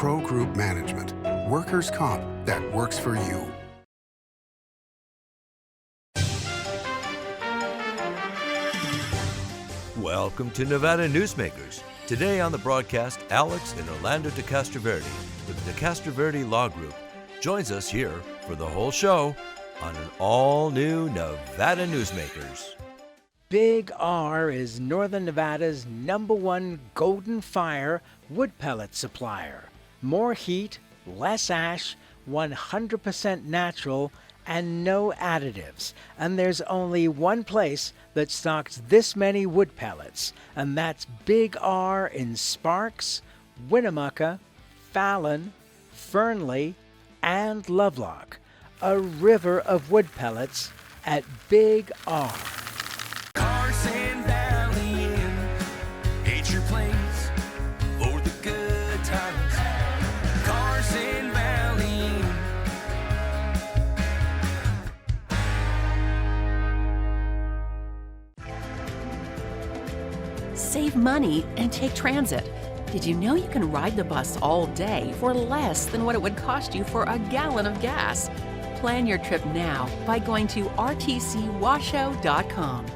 Pro Group Management. Workers' comp that works for you. Welcome to Nevada Newsmakers. Today on the broadcast, Alex and Orlando de Castroverde with the Castroverde Law Group joins us here for the whole show on an all-new Nevada Newsmakers. Big R is Northern Nevada's #1 Golden Fire wood pellet supplier. More heat, less ash, 100% natural, and no additives. And there's only one place that stocks this many wood pellets, and that's Big R in Sparks, Winnemucca, Fallon, Fernley, and Lovelock. A river of wood pellets at Big R. Carson Valley Inn, it's your place for the good times. Carson Valley Inn. Save money and take transit. Did you know you can ride the bus all day for less than what it would cost you for a gallon of gas? Plan your trip now by going to rtcwashoe.com.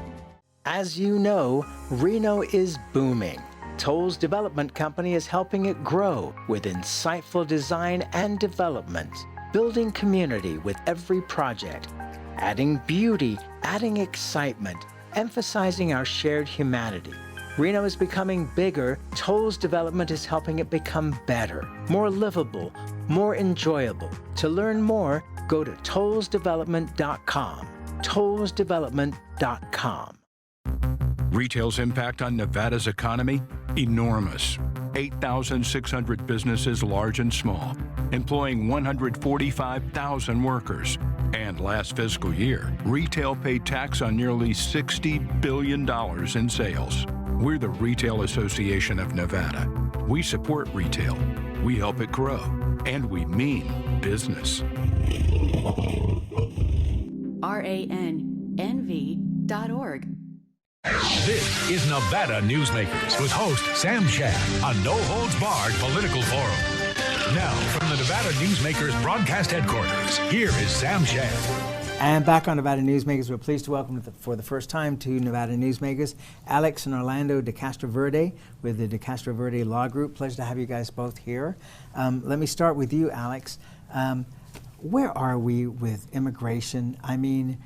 As you know, Reno is booming. Toll's development company is helping it grow with insightful design and development, building community with every project, adding beauty, adding excitement, emphasizing our shared humanity. Reno is becoming bigger. Toll's development is helping it become better, more livable, more enjoyable. To learn more, go to tollsdevelopment.com. tollsdevelopment.com. Retail's impact on Nevada's economy? Enormous. 8,600 businesses, large and small, employing 145,000 workers. And last fiscal year, retail paid tax on nearly $60 billion in sales. We're the Retail Association of Nevada. We support retail, we help it grow, and we mean business. RANNV.org. This is Nevada Newsmakers with host Sam Shad on No Holds Barred Political Forum. Now, from the Nevada Newsmakers broadcast headquarters, here is Sam Shad. And back on Nevada Newsmakers, we're pleased to welcome for the first time to Nevada Newsmakers, Alex and Orlando de Castroverde with the de Castroverde Law Group. Pleasure to have you guys both here. Let me start with you, Alex. Where are we with immigration? I mean,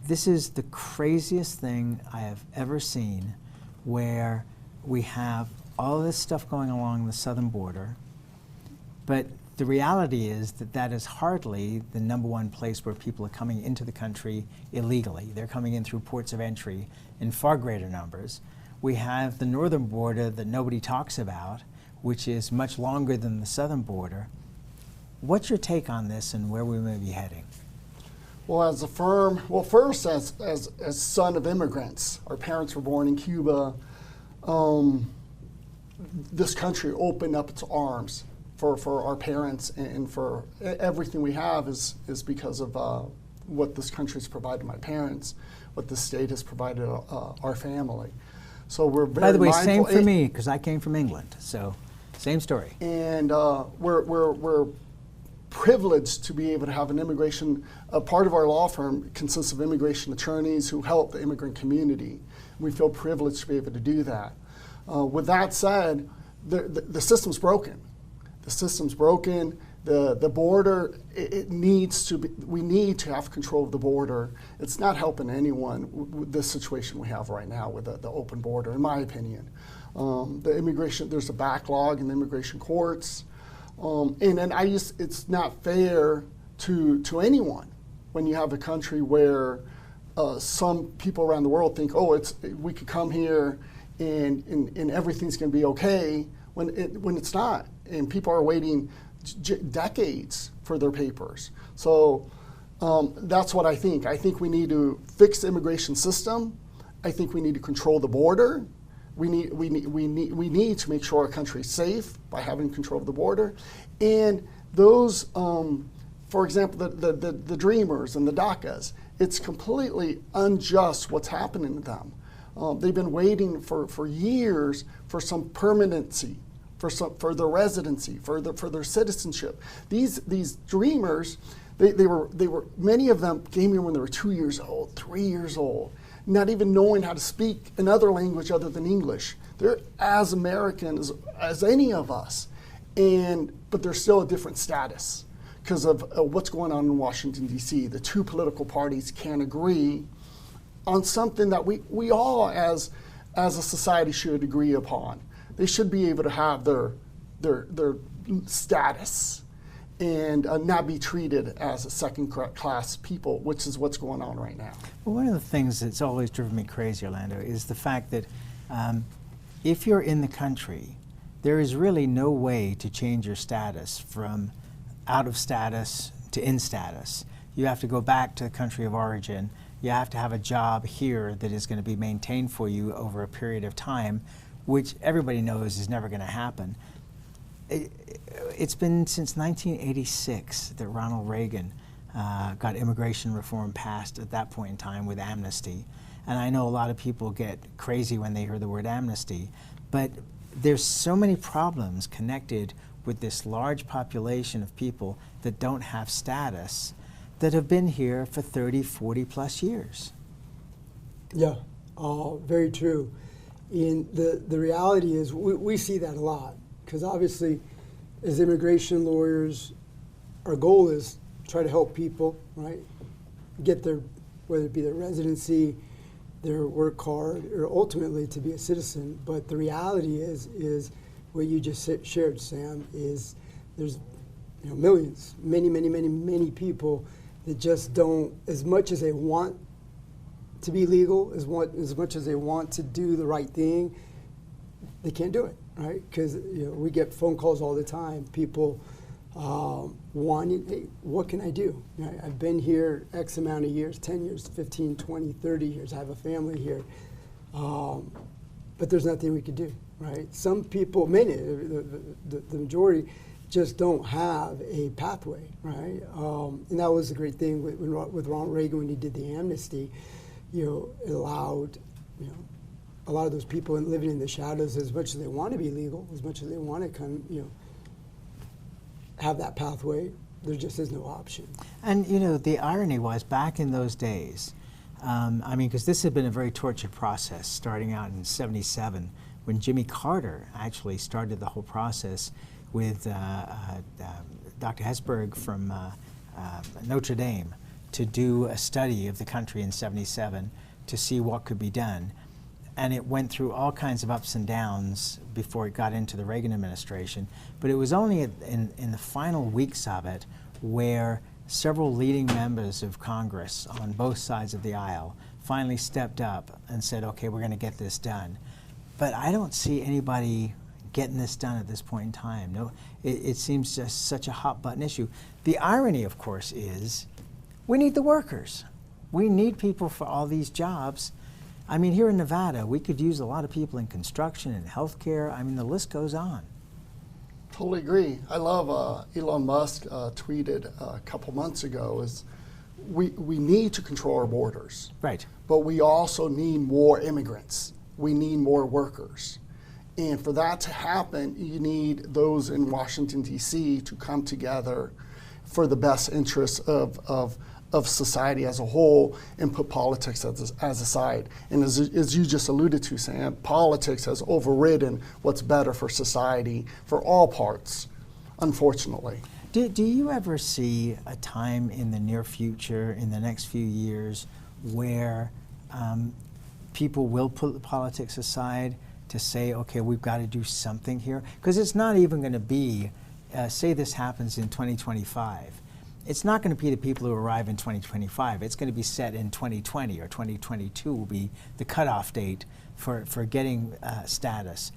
this is the craziest thing I have ever seen, where we have all this stuff going along the southern border, but the reality is that that is hardly the #1 place where people are coming into the country illegally. They're coming in through ports of entry in far greater numbers. We have the northern border that nobody talks about, which is much longer than the southern border. What's your take on this and where we may be heading? Well, as a firm, first as son of immigrants, our parents were born in Cuba. This country opened up its arms for our parents, and for everything we have is because of what this country's provided my parents, what the state has provided our family. So we're very By the way, mindful. same for me, because I came from England, so same story. And we're privileged to be able to have an immigration. Part of our law firm consists of immigration attorneys who help the immigrant community. We feel privileged to be able to do that. With that said, the system's broken. The system's broken. The border, it needs to be. We need to have control of the border. It's not helping anyone with this situation we have right now with the open border, in my opinion. The immigration, there's a backlog in the immigration courts. And then it's not fair to anyone when you have a country where some people around the world think, we could come here and everything's going to be okay when it's not, and people are waiting decades for their papers. So that's what I think. I think we need to fix the immigration system. I think we need to control the border. We need to make sure our country is safe by having control of the border. And those, for example, the Dreamers and the DACAs, it's completely unjust what's happening to them. They've been waiting for years for some permanency for their residency, for their citizenship. These dreamers, they were many of them came here when they were 2 years old, 3 years old, not even knowing how to speak another language other than English. They're as American as any of us, but they're still a different status because of what's going on in Washington, D.C. The two political parties can't agree on something that we all as a society should agree upon. They should be able to have their status and not be treated as a second-class people, which is what's going on right now. Well, one of the things that's always driven me crazy, Orlando, is the fact that if you're in the country, there is really no way to change your status from out of status to in status. You have to go back to the country of origin. You have to have a job here that is going to be maintained for you over a period of time, which everybody knows is never going to happen. It's been since 1986 that Ronald Reagan got immigration reform passed at that point in time with amnesty. And I know a lot of people get crazy when they hear the word amnesty, but there's so many problems connected with this large population of people that don't have status that have been here for 30, 40 plus years. Yeah, very true. And the reality is we see that a lot, because obviously as immigration lawyers, our goal is try to help people, right, get their, whether it be their residency, their work card, or ultimately to be a citizen. But the reality is what you just shared, Sam, is there's millions, many people that just don't, as much as they want to be legal, as much as they want to do the right thing, they can't do it, right? Because we get phone calls all the time, people wanting, hey, what can I do? I've been here X amount of years, 10 years, 15, 20, 30 years, I have a family here, but there's nothing we could do, right? Some people, many, the majority, just don't have a pathway, right? And that was the great thing with Ronald Reagan when he did the amnesty. It allowed a lot of those people living in the shadows, as much as they want to be legal, as much as they want to come, have that pathway, there just is no option. And the irony was, back in those days, because this had been a very tortured process, starting out in '77, when Jimmy Carter actually started the whole process with Dr. Hesburgh from Notre Dame to do a study of the country in '77 to see what could be done. And it went through all kinds of ups and downs before it got into the Reagan administration. But it was only in the final weeks of it where several leading members of Congress on both sides of the aisle finally stepped up and said, okay, we're going to get this done. But I don't see anybody getting this done at this point in time. No, it seems just such a hot button issue. The irony, of course, is we need the workers. We need people for all these jobs. Here in Nevada, we could use a lot of people in construction and healthcare. The list goes on. Totally agree. I love Elon Musk tweeted a couple months ago is we need to control our borders. Right. But we also need more immigrants. We need more workers. And for that to happen, you need those in Washington, D.C. to come together for the best interests of society as a whole and put politics as aside. And as you just alluded to, Sam, politics has overridden what's better for society for all parts, unfortunately. Do you ever see a time in the near future, in the next few years, where people will put politics aside to say, okay, we've got to do something here? Because it's not even going to be, say this happens in 2025. It's not going to be the people who arrive in 2025. It's going to be set in 2020 or 2022 will be the cutoff date for getting status.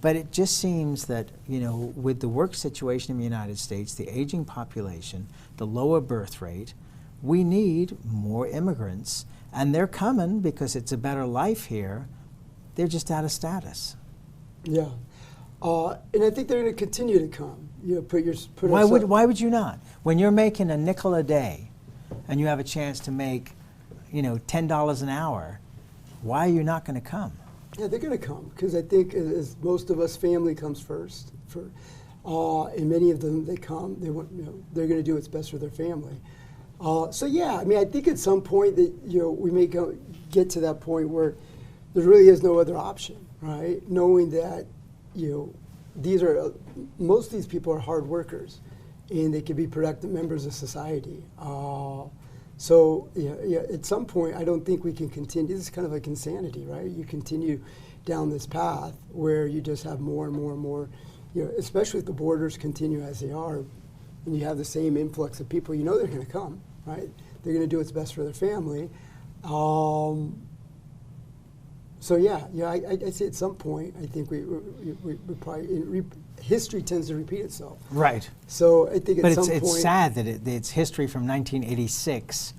But it just seems that, with the work situation in the United States, the aging population, the lower birth rate, we need more immigrants. And they're coming because it's a better life here. They're just out of status. Yeah. And I think they're going to continue to come. Why would you not? When you're making a nickel a day and you have a chance to make, $10 an hour, why are you not going to come? Yeah, they're going to come because I think, as most of us, family comes first. And many of them, they come. They want, they're going to do what's best for their family. So yeah, I mean, I think at some point that we may get to that point where there really is no other option, right? Knowing that most of these people are hard workers, and they can be productive members of society. So at some point, I don't think we can continue. This is kind of like insanity, right? You continue down this path where you just have more and more and more, especially if the borders continue as they are, and you have the same influx of people, they're going to come, right? They're going to do what's best for their family. So I say at some point, I think we probably, history tends to repeat itself. Right. So I think at some point. But it's sad that it's history from 1986,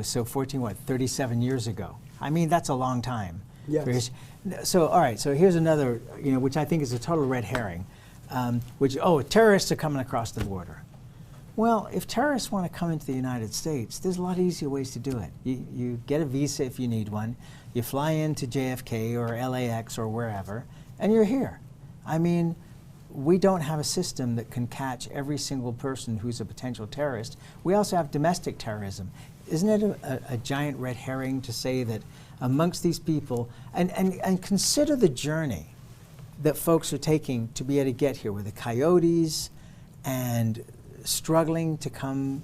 so 37 years ago. I mean, that's a long time. Yes. So, all right, so here's another, which I think is a total red herring, terrorists are coming across the border. Well, if terrorists want to come into the United States, there's a lot easier ways to do it. You get a visa if you need one, you fly into JFK or LAX or wherever, and you're here. I mean, we don't have a system that can catch every single person who's a potential terrorist. We also have domestic terrorism. Isn't it a giant red herring to say that amongst these people, and consider the journey that folks are taking to be able to get here with the coyotes and struggling to come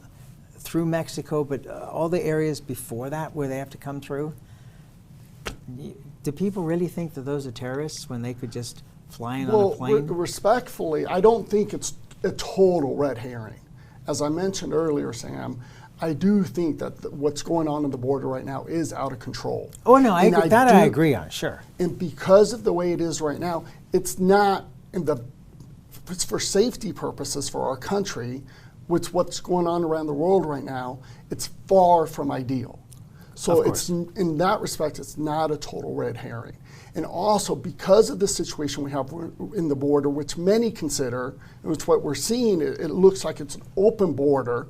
through Mexico, but all the areas before that where they have to come through? Do people really think that those are terrorists when they could just fly in on a plane? Respectfully, I don't think it's a total red herring. As I mentioned earlier, Sam, I do think that what's going on the border right now is out of control. Oh no, I agree on, sure. And because of the way it is right now, it's not it's for safety purposes for our country, with what's going on around the world right now, it's far from ideal. So it's, in that respect, it's not a total red herring. And also, because of the situation we have in the border, which many consider, which what we're seeing, it looks like it's an open border,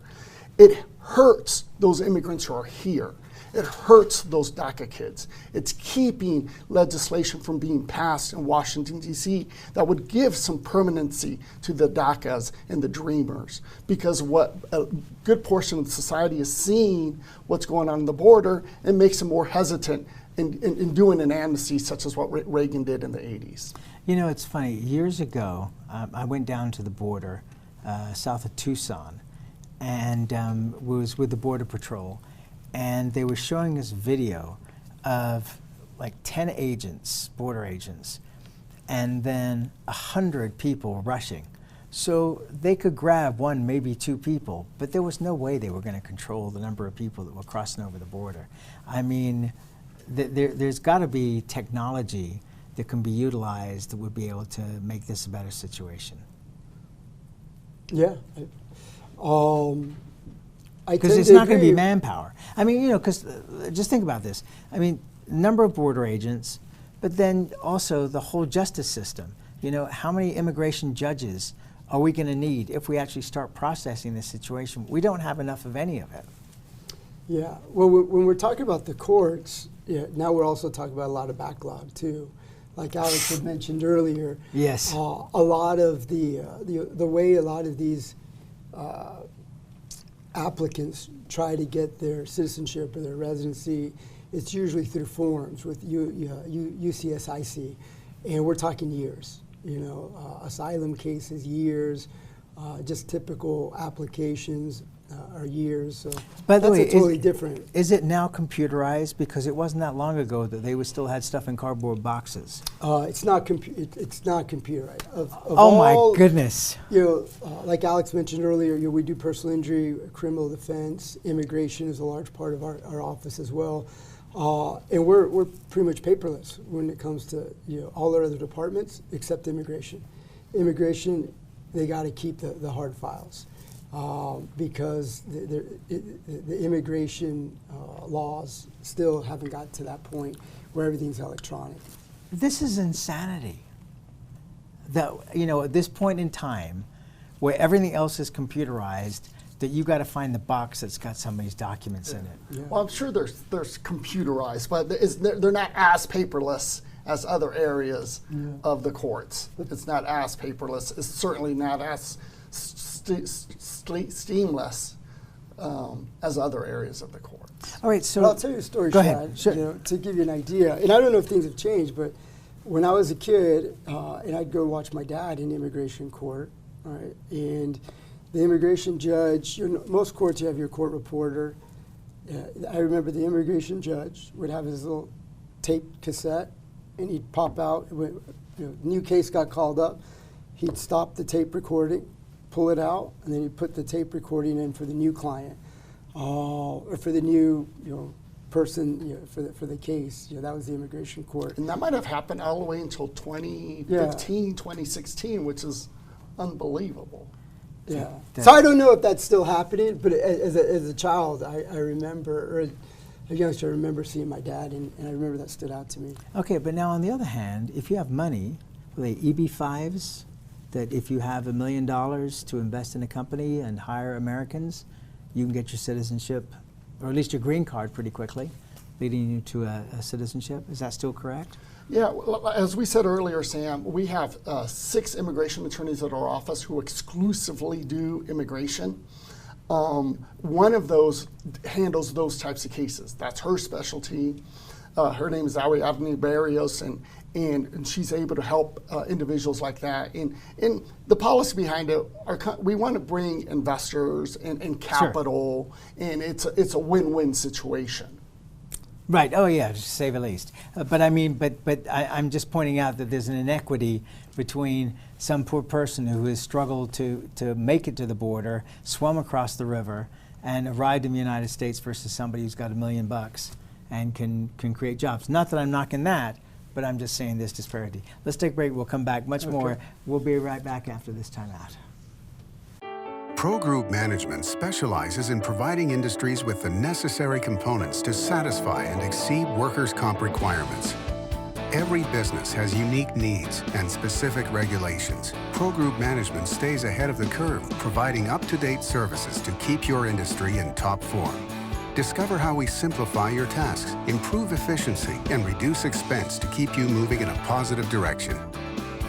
it hurts those immigrants who are here. It hurts those DACA kids. It's keeping legislation from being passed in Washington, D.C. that would give some permanency to the DACAs and the Dreamers. Because what a good portion of society is seeing what's going on the border, it makes them more hesitant in doing an amnesty such as what Reagan did in the 80s. It's funny. Years ago, I went down to the border south of Tucson and was with the Border Patrol. And they were showing us video of like 10 agents, border agents, and then 100 people rushing. So they could grab one, maybe two people, but there was no way they were going to control the number of people that were crossing over the border. I mean, there's got to be technology that can be utilized that would be able to make this a better situation. Yeah. Because it's not going to be manpower. I mean, because just think about this. I mean, number of border agents, but then also the whole justice system. How many immigration judges are we going to need if we actually start processing this situation? We don't have enough of any of it. Yeah. Well, when we're talking about the courts, now we're also talking about a lot of backlog too. Like Alex had mentioned earlier. Yes. A lot of the way a lot of these applicants try to get their citizenship or their residency, it's usually through forms with UCSIC, and we're talking years. Asylum cases, years, just typical applications are years. So by the way, totally different. Is it now computerized? Because it wasn't that long ago that they still had stuff in cardboard boxes. It's not computerized. Oh my goodness! Like Alex mentioned earlier, we do personal injury, criminal defense, immigration is a large part of our office as well, and we're pretty much paperless when it comes to all our other departments except immigration. Immigration, they got to keep the hard files. Because the immigration laws still haven't got to that point where everything's electronic. This is insanity. That at this point in time, where everything else is computerized, that you got to find the box that's got somebody's documents in it. Yeah. Well, I'm sure there's computerized, but they're not as paperless as other areas of the courts. It's not as paperless. It's certainly not as seamless as other areas of the court. All right, so But I'll tell you a story, Go Shad, ahead. Sure. you know, to give you an idea. And I don't know if things have changed, but when I was a kid, and I'd go watch my dad in immigration court, all right, and the immigration judge, most courts you have your court reporter. I remember the immigration judge would have his little tape cassette, and he'd pop out. New case got called up. He'd stop the tape recording, pull it out, and then he'd put the tape recording in for the new client, or for the new person for the case. That was the immigration court. And that might have happened all the way until 2015, 2016, which is unbelievable. Yeah. So I don't know if that's still happening, but as a child, I remember, or a youngster, I remember seeing my dad, and I remember that stood out to me. Okay, but now on the other hand, if you have money, are they EB-5s, that if you have $1 million to invest in a company and hire Americans, you can get your citizenship, or at least your green card pretty quickly, leading you to a citizenship? Is that still correct? Yeah, well, as we said earlier, Sam, we have 6 immigration attorneys at our office who exclusively do immigration. One of those handles those types of cases. That's her specialty. Her name is Avni Barrios, and she's able to help individuals like that. And the policy behind it, we want to bring investors and capital, and it's a win-win situation. Right. Oh, yeah, to say the least. But I mean, I'm just pointing out that there's an inequity between some poor person who has struggled to make it to the border, swum across the river, and arrived in the United States versus somebody who's got $1 million and can create jobs. Not that I'm knocking that, but I'm just saying this disparity. Let's take a break. We'll come back much more. We'll be right back after this time out. Pro Group Management specializes in providing industries with the necessary components to satisfy and exceed workers' comp requirements. Every business has unique needs and specific regulations. Pro Group Management stays ahead of the curve, providing up-to-date services to keep your industry in top form. Discover how we simplify your tasks, improve efficiency, and reduce expense to keep you moving in a positive direction.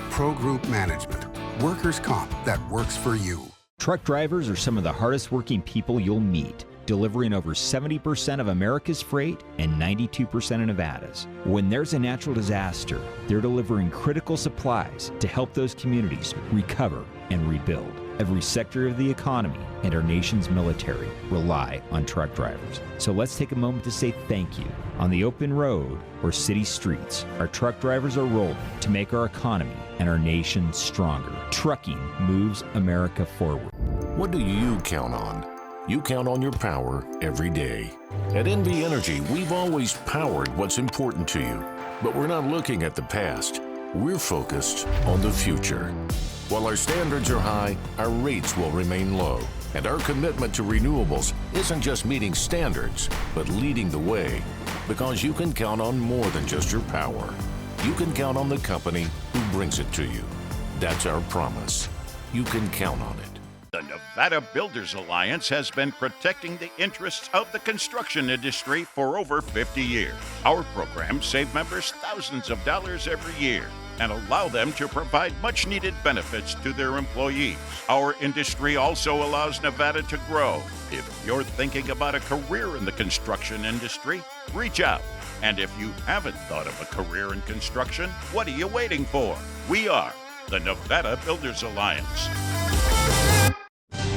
Pro Group Management, workers' comp that works for you. Truck drivers are some of the hardest working people you'll meet, delivering over 70% of America's freight and 92% of Nevada's. When there's a natural disaster, they're delivering critical supplies to help those communities recover and rebuild. Every sector of the economy and our nation's military rely on truck drivers. So let's take a moment to say thank you. On the open road or city streets, our truck drivers are rolling to make our economy and our nation stronger. Trucking moves America forward. What do you count on? You count on your power every day. At NV Energy, we've always powered what's important to you, but we're not looking at the past. We're focused on the future. While our standards are high, our rates will remain low. And our commitment to renewables isn't just meeting standards, but leading the way. Because you can count on more than just your power. You can count on the company who brings it to you. That's our promise. You can count on it. The Nevada Builders Alliance has been protecting the interests of the construction industry for over 50 years. Our programs save members thousands of dollars every year and allow them to provide much-needed benefits to their employees. Our industry also allows Nevada to grow. If you're thinking about a career in the construction industry, reach out. And if you haven't thought of a career in construction, what are you waiting for? We are the Nevada Builders Alliance.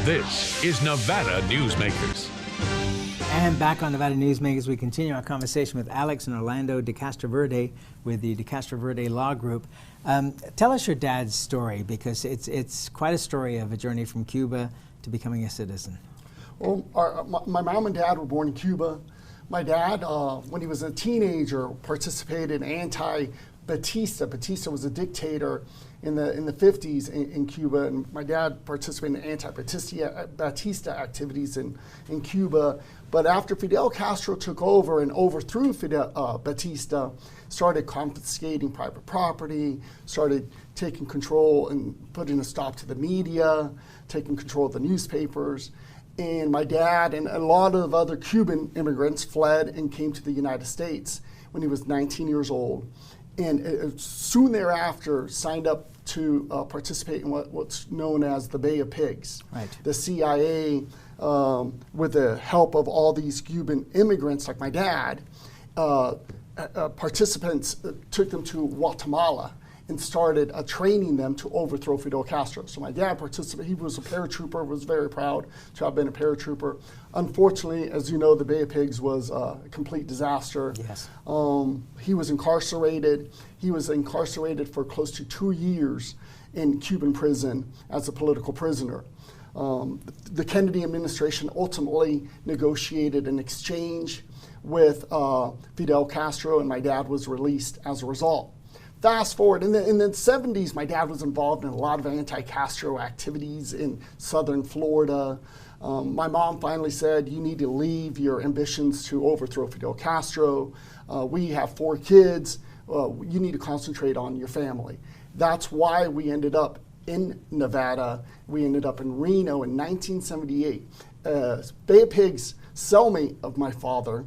This is Nevada Newsmakers. And back on Nevada Newsmakers, we continue our conversation with Alex and Orlando de Castroverde with the de Castroverde Law Group. Tell us your dad's story, because it's quite a story of a journey from Cuba to becoming a citizen. Well, my mom and dad were born in Cuba. My dad, when he was a teenager, participated in anti-Batista. Batista was a dictator in the 50s in Cuba, and my dad participated in anti-Batista activities in Cuba. But after Fidel Castro took over and overthrew Batista, started confiscating private property, started taking control and putting a stop to the media, taking control of the newspapers. And my dad and a lot of other Cuban immigrants fled and came to the United States when he was 19 years old. and soon thereafter signed up to participate in what's known as the Bay of Pigs. Right. The CIA, with the help of all these Cuban immigrants like my dad, participants took them to Guatemala and started training them to overthrow Fidel Castro. So my dad participated. He was a paratrooper, was very proud to have been a paratrooper. Unfortunately, as you know, the Bay of Pigs was a complete disaster. Yes. He was incarcerated. He was incarcerated for close to 2 years in Cuban prison as a political prisoner. The Kennedy administration ultimately negotiated an exchange with Fidel Castro, and my dad was released as a result. Fast forward, in the 70s, my dad was involved in a lot of anti-Castro activities in southern Florida. My mom finally said, you need to leave your ambitions to overthrow Fidel Castro. We have 4 kids. You need to concentrate on your family. That's why we ended up in Nevada. We ended up in Reno in 1978. Bay of Pigs cellmate of my father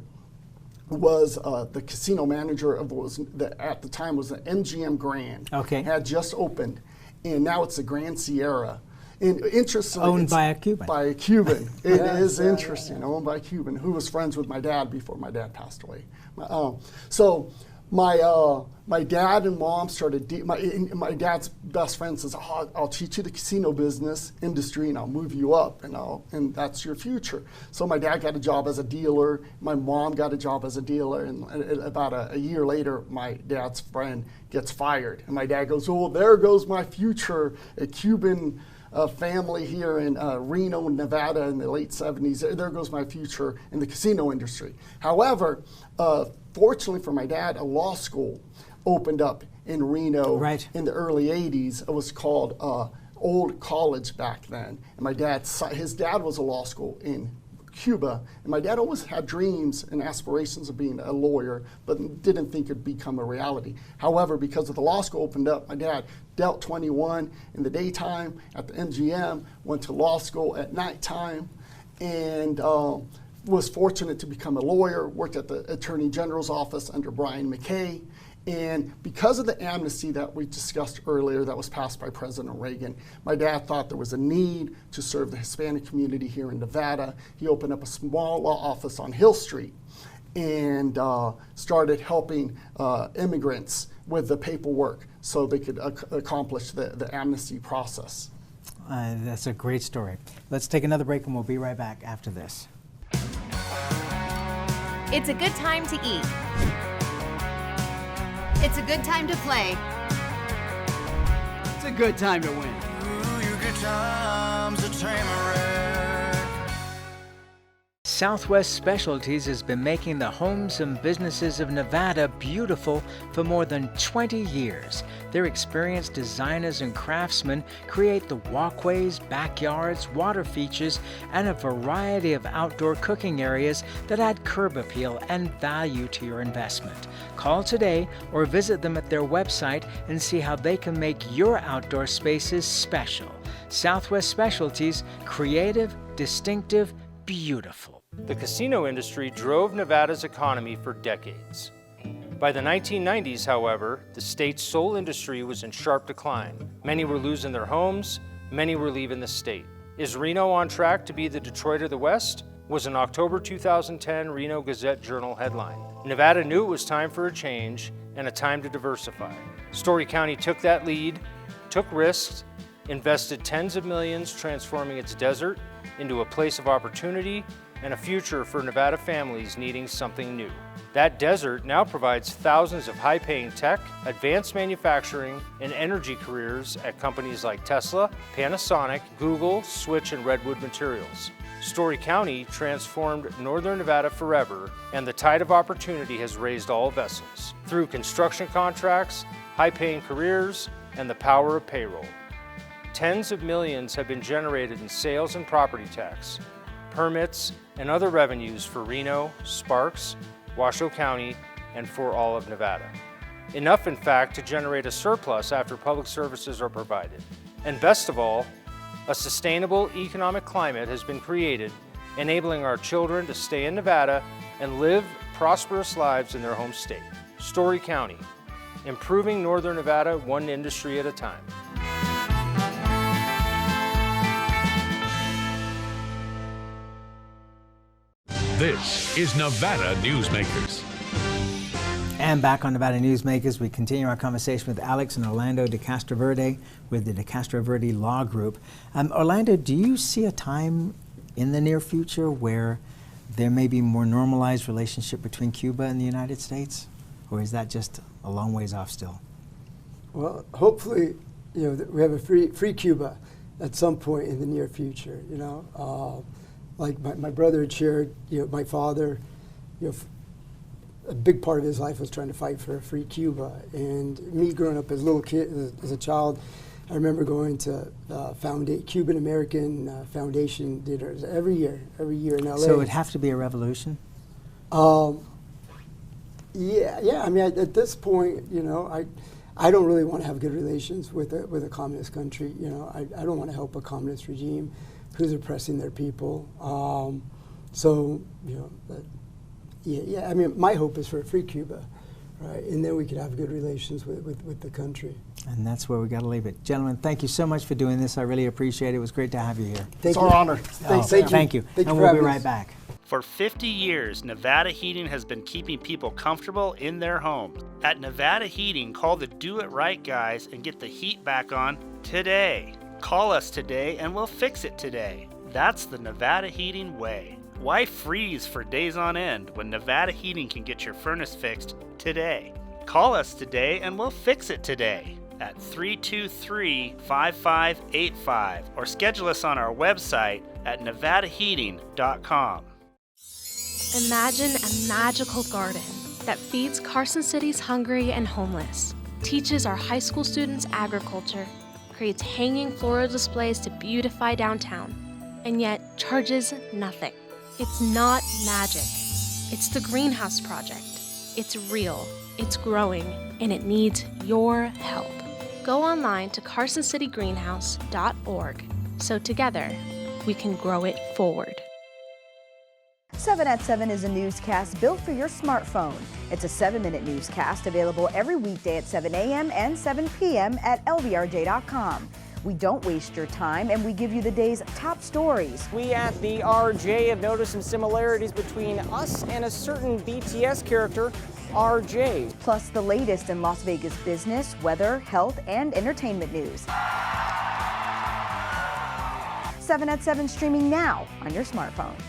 was the casino manager of what was at the time was the MGM Grand. Okay. Had just opened, and now it's the Grand Sierra. And interestingly, owned by a Cuban. By a Cuban. It is interesting. Owned by a Cuban who was friends with my dad before my dad passed away. So my dad and mom started. My dad's best friend says, "I'll teach you the casino business industry, and I'll move you up, and that's your future." So my dad got a job as a dealer. My mom got a job as a dealer, and about a year later, my dad's friend gets fired, and my dad goes, "Oh, there goes my future." A Cuban family here in Reno, Nevada in the late 70s. There goes my future in the casino industry. However, fortunately for my dad, a law school opened up in Reno in the early 80s. It was called Old College back then. And his dad was a law school in Cuba, and my dad always had dreams and aspirations of being a lawyer, but didn't think it'd become a reality. However, because of the law school opened up, my dad dealt 21 in the daytime at the MGM, went to law school at nighttime, and was fortunate to become a lawyer, worked at the Attorney General's office under Brian McKay. And because of the amnesty that we discussed earlier that was passed by President Reagan, my dad thought there was a need to serve the Hispanic community here in Nevada. He opened up a small law office on Hill Street and started helping immigrants with the paperwork so they could accomplish the amnesty process. That's a great story. Let's take another break and we'll be right back after this. It's a good time to eat. It's a good time to play. It's a good time to win. Ooh, your good times are Tamarack. Southwest Specialties has been making the homes and businesses of Nevada beautiful for more than 20 years. Their experienced designers and craftsmen create the walkways, backyards, water features, and a variety of outdoor cooking areas that add curb appeal and value to your investment. Call today or visit them at their website and see how they can make your outdoor spaces special. Southwest Specialties, creative, distinctive, beautiful. The casino industry drove Nevada's economy for decades. By the 1990s, however, the state's sole industry was in sharp decline. Many were losing their homes, many were leaving the state. Is Reno on track to be the Detroit of the West? Was an October 2010 Reno Gazette-Journal headline. Nevada knew it was time for a change and a time to diversify. Story County took that lead, took risks, invested tens of millions transforming its desert into a place of opportunity and a future for Nevada families needing something new. That desert now provides thousands of high-paying tech, advanced manufacturing, and energy careers at companies like Tesla, Panasonic, Google, Switch, and Redwood Materials. Story County transformed Northern Nevada forever, and the tide of opportunity has raised all vessels through construction contracts, high-paying careers, and the power of payroll. Tens of millions have been generated in sales and property tax, permits, and other revenues for Reno, Sparks, Washoe County, and for all of Nevada. Enough, in fact, to generate a surplus after public services are provided. And best of all, a sustainable economic climate has been created, enabling our children to stay in Nevada and live prosperous lives in their home state. Story County, improving Northern Nevada one industry at a time. This is Nevada Newsmakers. And back on Nevada Newsmakers, we continue our conversation with Alex and Orlando de Castroverde with the de Castroverde Law Group. Orlando, do you see a time in the near future where there may be more normalized relationship between Cuba and the United States? Or is that just a long ways off still? Well, hopefully, we have a free Cuba at some point in the near future, like my brother had shared, my father, a big part of his life was trying to fight for a free Cuba. And me growing up as a little kid, as a child, I remember going to Cuban American Foundation dinners every year in LA. So it would have to be a revolution? Yeah. I mean, at this point, I don't really want to have good relations with a communist country. I don't want to help a communist regime who's oppressing their people. I mean, my hope is for a free Cuba, right? And then we could have good relations with the country. And that's where we got to leave it. Gentlemen, thank you so much for doing this. I really appreciate it. It was great to have you here. It's our honor. Thank you. And we'll be right back. For 50 years, Nevada Heating has been keeping people comfortable in their homes. At Nevada Heating, call the Do It Right guys and get the heat back on today. Call us today and we'll fix it today. That's the Nevada Heating way. Why freeze for days on end when Nevada Heating can get your furnace fixed today? Call us today and we'll fix it today at 323-5585 or schedule us on our website at nevadaheating.com. Imagine a magical garden that feeds Carson City's hungry and homeless, teaches our high school students agriculture, creates hanging floral displays to beautify downtown, and yet charges nothing. It's not magic. It's the Greenhouse Project. It's real, it's growing, and it needs your help. Go online to carsоncitygreenhouse.org so together we can grow it forward. 7 at 7 is a newscast built for your smartphone. It's a 7-minute newscast available every weekday at 7 a.m. and 7 p.m. at lvrj.com. We don't waste your time, and we give you the day's top stories. We at the RJ have noticed some similarities between us and a certain BTS character, RJ. Plus the latest in Las Vegas business, weather, health, and entertainment news. 7 at 7 streaming now on your smartphone.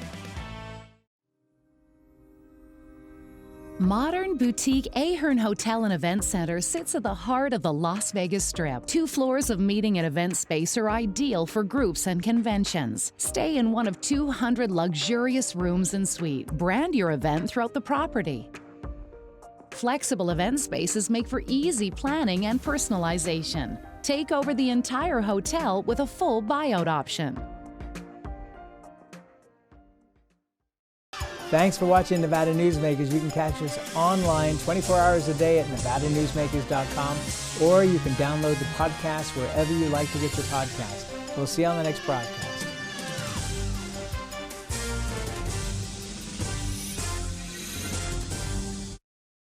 Modern boutique Ahern Hotel and Event Center sits at the heart of the Las Vegas Strip. 2 floors of meeting and event space are ideal for groups and conventions. Stay in one of 200 luxurious rooms and suites. Brand your event throughout the property. Flexible event spaces make for easy planning and personalization. Take over the entire hotel with a full buyout option. Thanks for watching Nevada Newsmakers. You can catch us online 24 hours a day at nevadanewsmakers.com, or you can download the podcast wherever you like to get your podcast. We'll see you on the next broadcast.